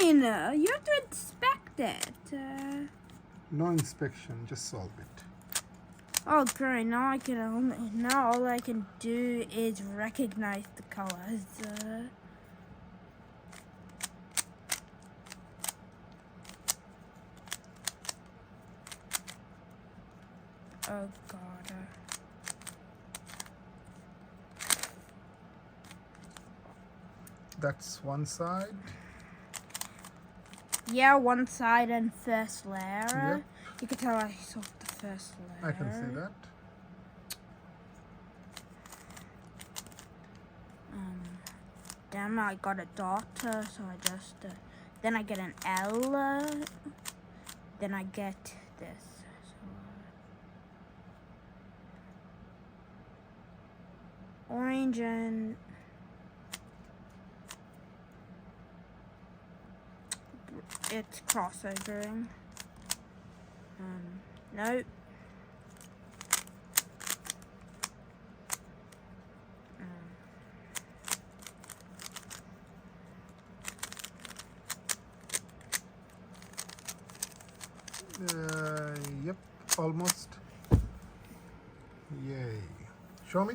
mean? You have to inspect it. No inspection, just solve it. Oh great, now all I can do is recognize the colors. Oh god. That's one side. Yeah, one side and first layer. Yep. You can tell I saw the first layer. I can see that. Then I got a dot, so I just then I get an L. Then I get this. So, orange and it's crossovering. Nope. Yep, almost. Yay. Show me.